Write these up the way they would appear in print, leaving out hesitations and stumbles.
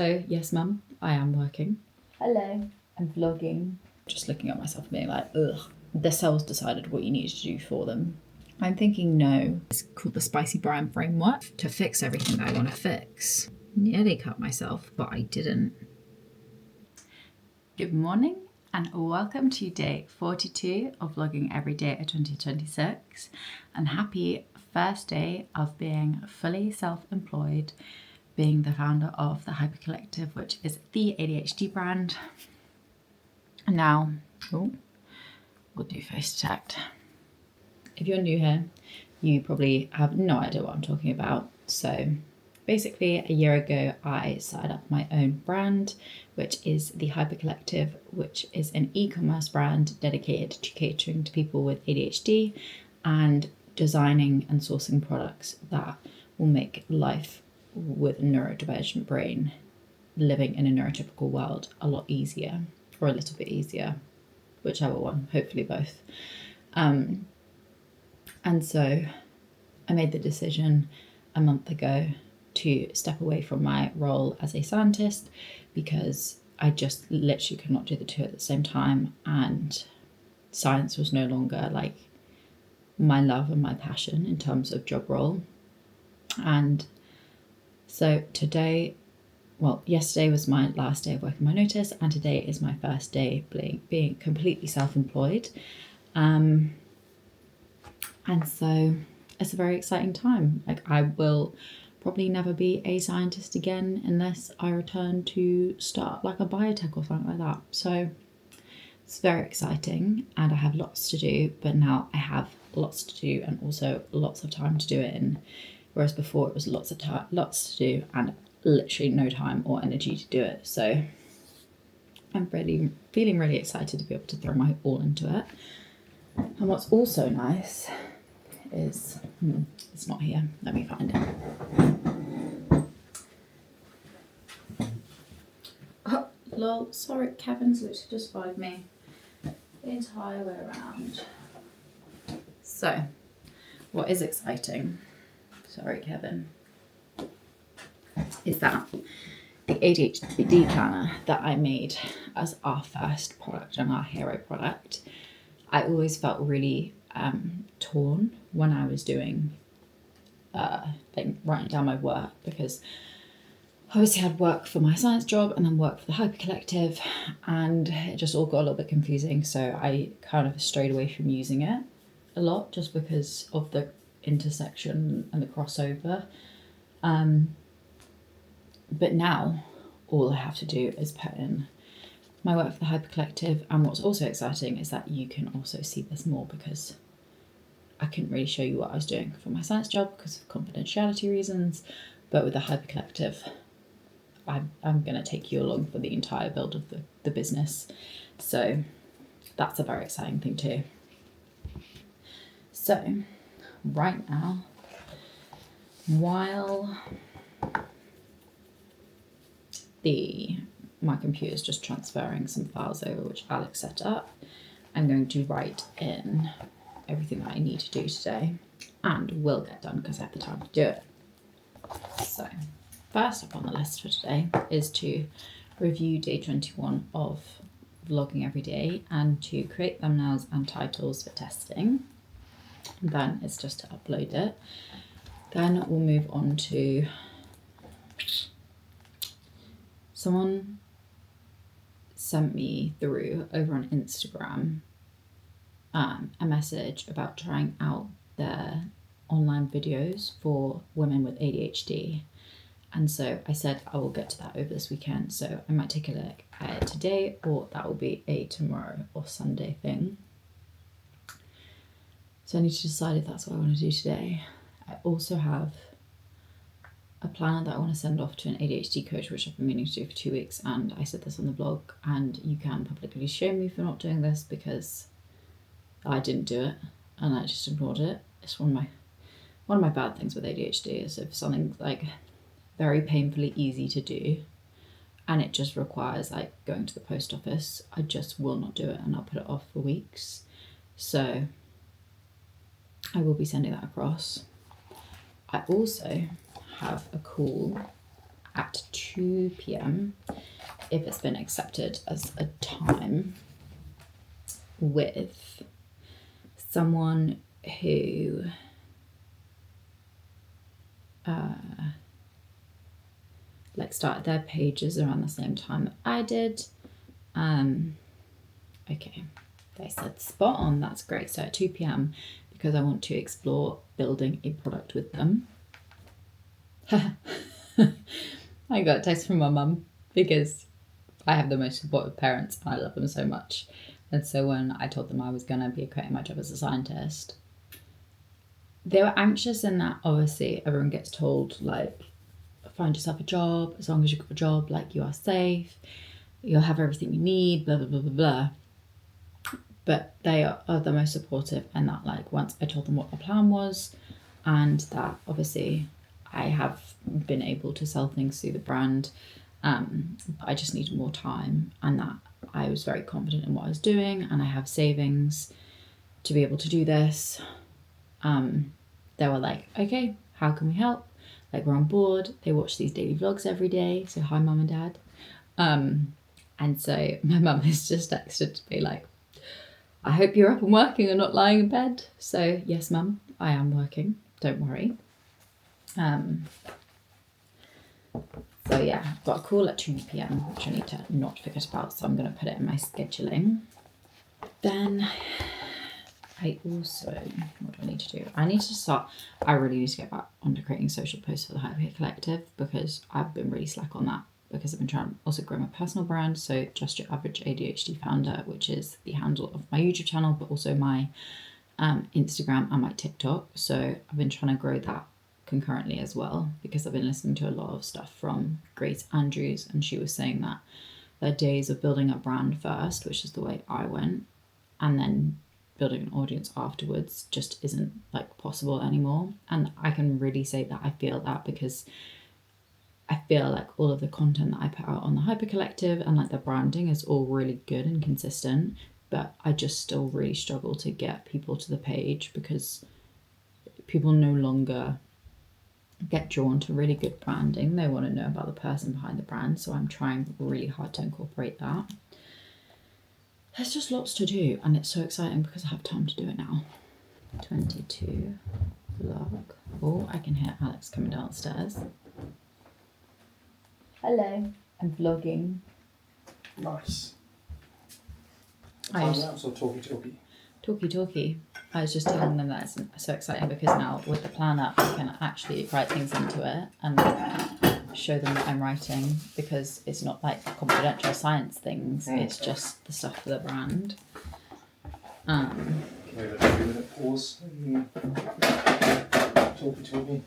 So, yes, Mum, I am working. Hello. I'm vlogging. Just looking at myself and being like, ugh, the cells decided what you needed to do for them. I'm thinking no. It's called the Spicy Brine Framework to fix everything that I want to fix. Nearly cut myself, but I didn't. Good morning and welcome to day 42 of Vlogging Every Day of 2026 and happy first day of being fully self-employed, being the founder of the Hyper Collective, which is the ADHD brand. And now, we'll do face detect. If you're new here, you probably have no idea what I'm talking about. So basically a year ago, I started up my own brand, which is the Hyper Collective, which is an e-commerce brand dedicated to catering to people with ADHD and designing and sourcing products that will make life with a neurodivergent brain living in a neurotypical world a lot easier, or a little bit easier, whichever one, hopefully both. And so I made the decision a month ago to step away from my role as a scientist because I just literally could not do the two at the same time, and science was no longer like my love and my passion in terms of job role. And so today, well, yesterday was my last day of working my notice, and today is my first day being completely self-employed. And so it's a very exciting time. Like, I will probably never be a scientist again unless I return to start like a biotech or something like that. So it's very exciting and I have lots to do, but now I have lots to do and also lots of time to do it in. Whereas before it was lots to do and literally no time or energy to do it. So I'm feeling really excited to be able to throw my all into it. And what's also nice is, it's not here, let me find it. Oh, lol, sorry, Kevin's literally just followed me the entire way around. So, what is exciting, sorry Kevin, is that the ADHD planner that I made as our first product and our hero product, I always felt really torn when I was doing like writing down my work, because obviously I had work for my science job and then work for the Hyper Collective, and it just all got a little bit confusing, so I kind of strayed away from using it a lot just because of the intersection and the crossover. But now all I have to do is put in my work for the Hyper Collective, and what's also exciting is that you can also see this more, because I couldn't really show you what I was doing for my science job because of confidentiality reasons, but with the Hyper Collective I'm going to take you along for the entire build of the business, so that's a very exciting thing too. So right now, while my computer is just transferring some files over which Alex set up, I'm going to write in everything that I need to do today, and will get done because I have the time to do it. So first up on the list for today is to review day 21 of Vlogging Every Day and to create thumbnails and titles for testing. Then it's just to upload it. Then we'll move on to someone sent me through over on Instagram a message about trying out their online videos for women with ADHD. And so I said I will get to that over this weekend. So I might take a look at it today, or that will be a tomorrow or Sunday thing. So I need to decide if that's what I want to do today. I also have a planner that I want to send off to an ADHD coach, which I've been meaning to do for 2 weeks. And I said this on the blog, and you can publicly shame me for not doing this because I didn't do it and I just ignored it. It's one of my bad things with ADHD is if something's like very painfully easy to do and it just requires like going to the post office, I just will not do it and I'll put it off for weeks. So I will be sending that across. I also have a call at 2 p.m. if it's been accepted as a time with someone who like started their pages around the same time that I did. Okay, they said spot on, that's great. So at 2 p.m. because I want to explore building a product with them. I got a text from my mum because I have the most supportive parents and I love them so much. And so when I told them I was going to be quitting my job as a scientist, they were anxious in that obviously everyone gets told, like, find yourself a job, as long as you've got a job, like, you are safe, you'll have everything you need, blah, blah, blah, blah, blah. But they are the most supportive, and that, like, once I told them what the plan was, and that obviously I have been able to sell things through the brand, but I just needed more time, and that I was very confident in what I was doing, and I have savings to be able to do this. They were like, okay, how can we help? Like, we're on board. They watch these daily vlogs every day. So hi, mum and dad. And so my mum has just texted to be like, I hope you're up and working and not lying in bed. So yes, mum, I am working. Don't worry. So yeah, I've got a call at 2 p.m, which I need to not forget about. So I'm going to put it in my scheduling. Then I also, what do I need to do? I really need to get back onto creating social posts for the Hyper Collective, because I've been really slack on that, because I've been trying to also grow my personal brand. So Just Your Average ADHD Founder, which is the handle of my YouTube channel, but also my Instagram and my TikTok. So I've been trying to grow that concurrently as well, because I've been listening to a lot of stuff from Grace Andrews, and she was saying that their days of building a brand first, which is the way I went, and then building an audience afterwards just isn't like possible anymore. And I can really say that I feel that, because I feel like all of the content that I put out on the Hyper Collective and like the branding is all really good and consistent, but I just still really struggle to get people to the page, because people no longer get drawn to really good branding. They want to know about the person behind the brand. So I'm trying really hard to incorporate that. There's just lots to do, and it's so exciting because I have time to do it now. 22 vlog. Oh, I can hear Alex coming downstairs. Hello, I'm vlogging. Nice. Lapse or talkie? Talkie. I was just telling them that it's so exciting because now with the planner I can actually write things into it and show them what I'm writing, because it's not like confidential science things, it's just the stuff for the brand. Can we have a 2-minute pause? Talkie.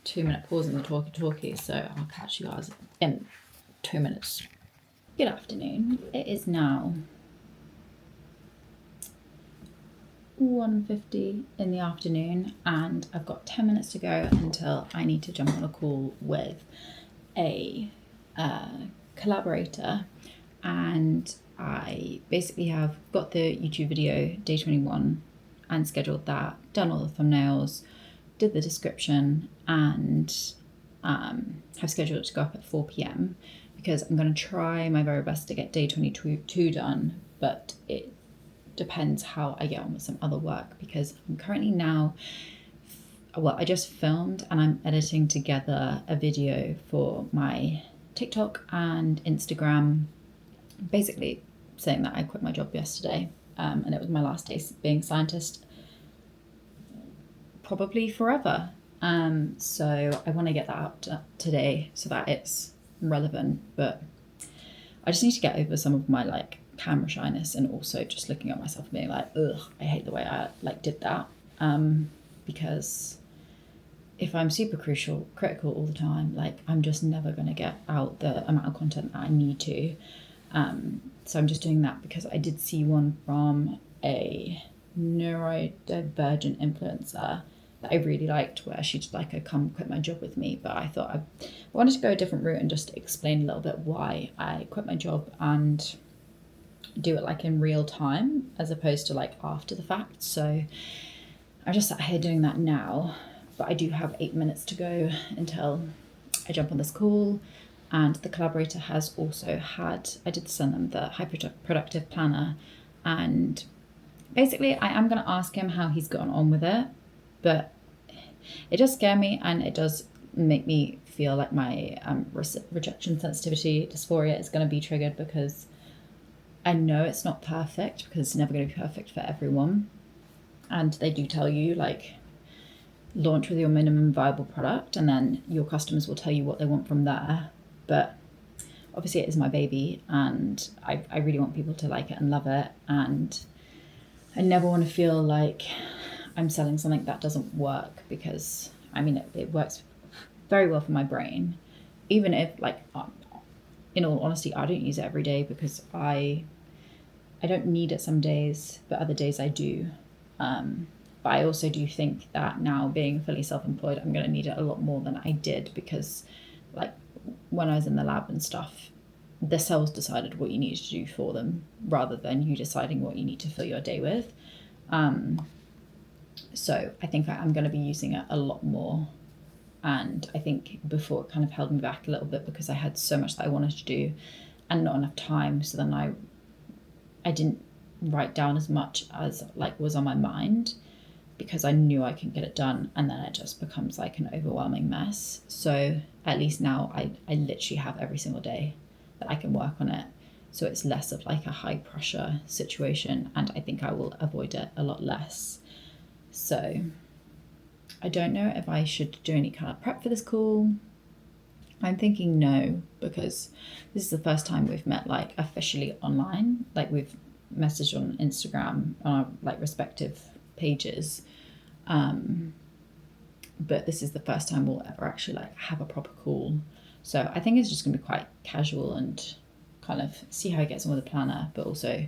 2-minute pause in the talkie, so I'll catch you guys in 2 minutes. Good afternoon. It is now 1:50 in the afternoon, and I've got 10 minutes to go until I need to jump on a call with a collaborator, and I basically have got the YouTube video day 21 and scheduled that, done all the thumbnails, did the description, and have scheduled it to go up at 4 p.m. because I'm going to try my very best to get day 22 done, but it depends how I get on with some other work, because I'm currently now, I just filmed and I'm editing together a video for my TikTok and Instagram, basically saying that I quit my job yesterday, and it was my last day being a scientist, probably forever. So I want to get that out today so that it's relevant, but I just need to get over some of my like camera shyness, and also just looking at myself and being like, ugh, I hate the way I like did that, because if I'm super critical all the time, like I'm just never going to get out the amount of content that I need to. So I'm just doing that because I did see one from a neurodivergent influencer that I really liked, where she'd like come quit my job with me, but I thought I wanted to go a different route and just explain a little bit why I quit my job and do it like in real time as opposed to like after the fact. So I just sat here doing that now, but I do have 8 minutes to go until I jump on this call, and the collaborator has also I did send them the Hyper Productive Planner, and basically I am going to ask him how he's gotten on with it, but it does scare me, and it does make me feel like my rejection sensitivity dysphoria is going to be triggered, because I know it's not perfect, because it's never going to be perfect for everyone. And they do tell you, like, launch with your minimum viable product, and then your customers will tell you what they want from there. But obviously it is my baby, and I really want people to like it and love it, and I never want to feel like I'm selling something that doesn't work, because I mean it works very well for my brain, even if, like, in all honesty, I don't use it every day, because I don't need it some days, but other days I do. But I also do think that now, being fully self-employed, I'm going to need it a lot more than I did, because, like, when I was in the lab and stuff, the cells decided what you needed to do for them, rather than you deciding what you need to fill your day with. So I think I'm going to be using it a lot more. And I think before it kind of held me back a little bit, because I had so much that I wanted to do and not enough time. So then I didn't write down as much as, like, was on my mind, because I knew I couldn't get it done, and then it just becomes like an overwhelming mess. So at least now I literally have every single day that I can work on it, so it's less of like a high pressure situation, and I think I will avoid it a lot less. So I don't know if I should do any kind of prep for this call. I'm thinking no, because this is the first time we've met, like, officially online. Like, we've messaged on Instagram on our, like, respective pages, but this is the first time we'll ever actually, like, have a proper call. So I think it's just going to be quite casual, and kind of see how it gets on with the planner, but also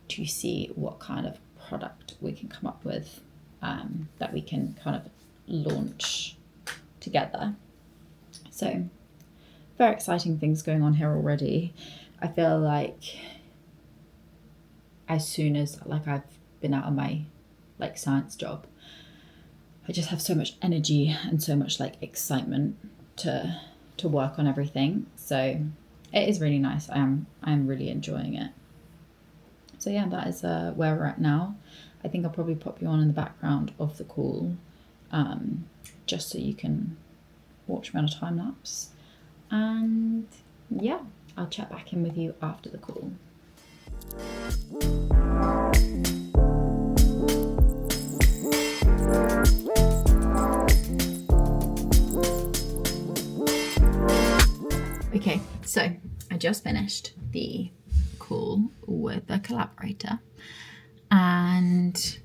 to see what kind of product we can come up with, that we can kind of launch together. So very exciting things going on here already. I feel like as soon as, like, I've been out of my, like, science job, I just have so much energy and so much, like, excitement to work on everything. So it is really nice. I'm really enjoying it. So yeah, that is where we're at now. I think I'll probably pop you on in the background of the call, just so you can watch me on a time lapse. And yeah, I'll chat back in with you after the call. Okay, so I just finished the call with the collaborator, and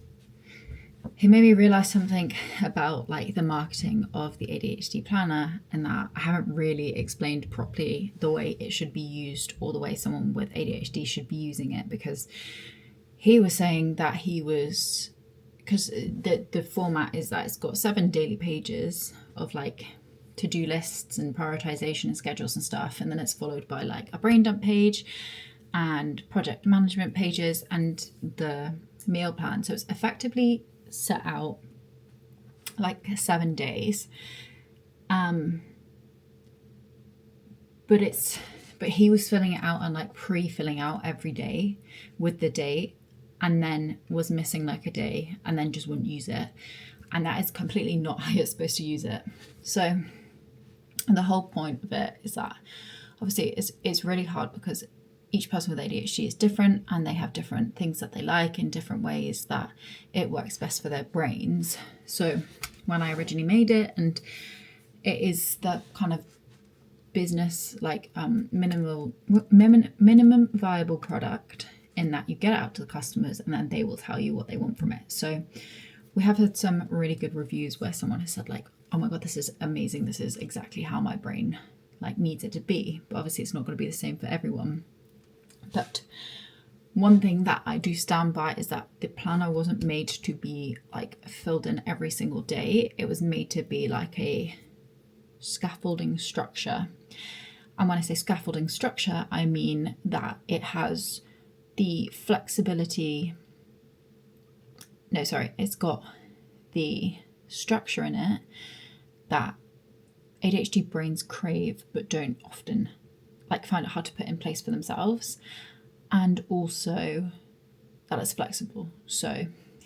he made me realise something about, like, the marketing of the ADHD planner, and that I haven't really explained properly the way it should be used, or the way someone with ADHD should be using it. Because he was saying that because the format is that it's got 7 daily pages of, like, to-do lists and prioritization and schedules and stuff, and then it's followed by, like, a brain dump page and project management pages and the meal plan. So it's effectively set out like 7 days, but he was filling it out and, like, pre-filling out every day with the date, and then was missing, like, a day, and then just wouldn't use it. And that is completely not how you're supposed to use it. So the whole point of it is that, obviously, it's really hard, because each person with ADHD is different, and they have different things that they like in different ways that it works best for their brains. So when I originally made it, and it is the kind of business, like, minimum viable product, in that you get it out to the customers, and then they will tell you what they want from it. So we have had some really good reviews where someone has said, like, oh my god, this is amazing, this is exactly how my brain, like, needs it to be. But obviously it's not going to be the same for everyone. But one thing that I do stand by is that the planner wasn't made to be, like, filled in every single day. It was made to be like a scaffolding structure. And when I say scaffolding structure, I mean that it has the flexibility. It's got the structure in it that ADHD brains crave but don't often find it hard to put in place for themselves, and also that it's flexible. So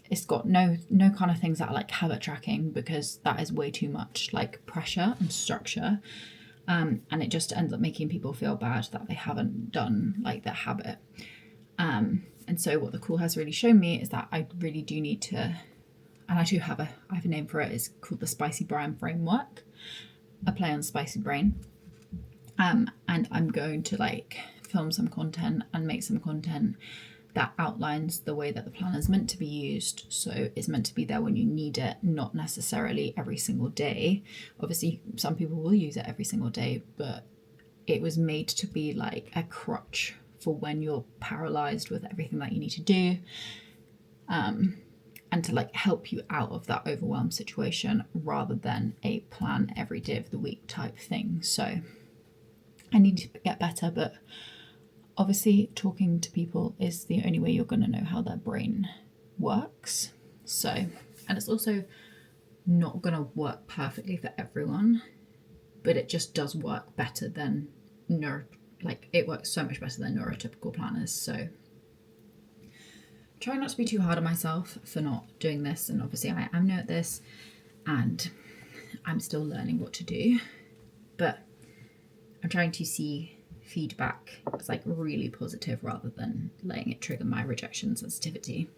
it's got no kind of things that are like habit tracking, because that is way too much like pressure and structure, and it just ends up making people feel bad that they haven't done like their habit. And so what the call has really shown me is that I really do need to, and I have a name for it. It's called the Spicy Brain Framework, a play on spicy brain. And I'm going to like film some content and make some content that outlines the way that the plan is meant to be used. So it's meant to be there when you need it, not necessarily every single day. Obviously, some people will use it every single day, but it was made to be like a crutch for when you're paralyzed with everything that you need to do, and to like help you out of that overwhelmed situation, rather than a plan every day of the week type thing. So I need to get better, but obviously talking to people is the only way you're going to know how their brain works. So, and it's also not going to work perfectly for everyone, but it just does work better than it works so much better than neurotypical planners. So try not to be too hard on myself for not doing this. And obviously I am new at this and I'm still learning what to do, but I'm trying to see feedback as like really positive rather than letting it trigger my rejection sensitivity.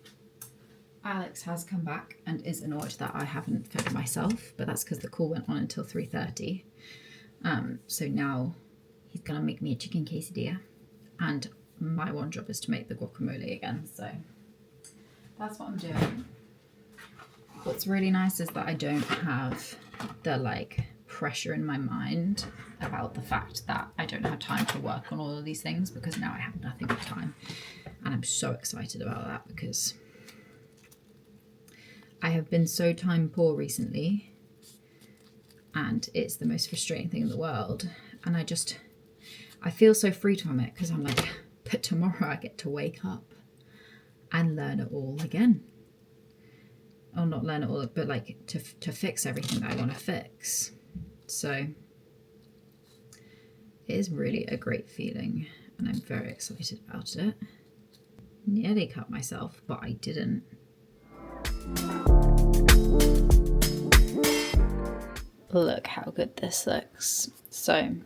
Alex has come back and is annoyed that I haven't fed myself, but that's because the call went on until 3:30. So now he's gonna make me a chicken quesadilla, and my one job is to make the guacamole again. So that's what I'm doing. What's really nice is that I don't have the like pressure in my mind about the fact that I don't have time to work on all of these things, because now I have nothing but time, and I'm so excited about that because I have been so time poor recently and it's the most frustrating thing in the world, and I feel so free from it because I'm like, but tomorrow I get to wake up and learn it all again. Or not learn it all, but like to fix everything that I want to fix. So it is really a great feeling and I'm very excited about it. Nearly cut myself, but I didn't. Look how good this looks. So in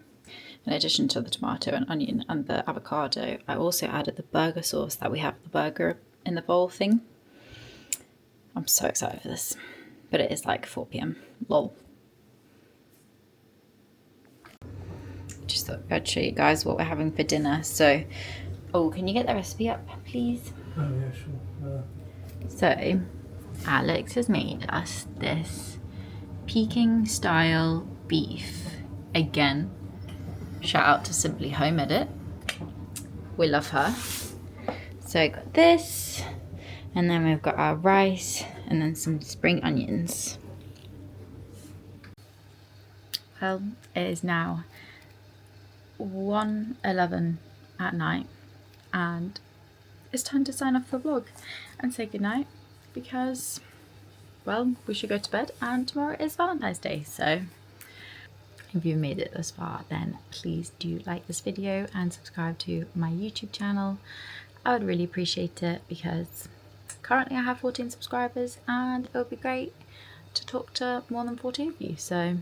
addition to the tomato and onion and the avocado, I also added the burger sauce that we have the burger in the bowl thing. I'm so excited for this, but it is like 4 p.m. Lol. Just thought I'd show you guys what we're having for dinner. So, oh, can you get the recipe up, please? Oh, yeah, sure. So, Alex has made us this Peking style beef. Again, shout out to Simply Home Edit. We love her. So I got this, and then we've got our rice, and then some spring onions. Well, it is now 1:11 at night, and it's time to sign off the vlog and say goodnight, because, well, we should go to bed, and tomorrow is Valentine's Day. So if you made it this far, then please do like this video and subscribe to my YouTube channel. I would really appreciate it, because currently I have 14 subscribers and it would be great to talk to more than 14 of you. So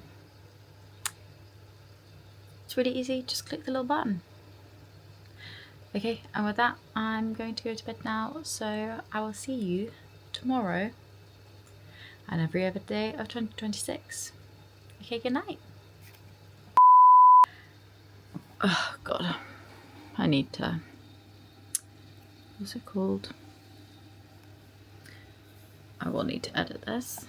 it's really easy, just click the little button. Okay, and with that, I'm going to go to bed now, so I will see you tomorrow and every other day of 2026. Okay, good night. Oh god, I need to, what's it called? I will need to edit this.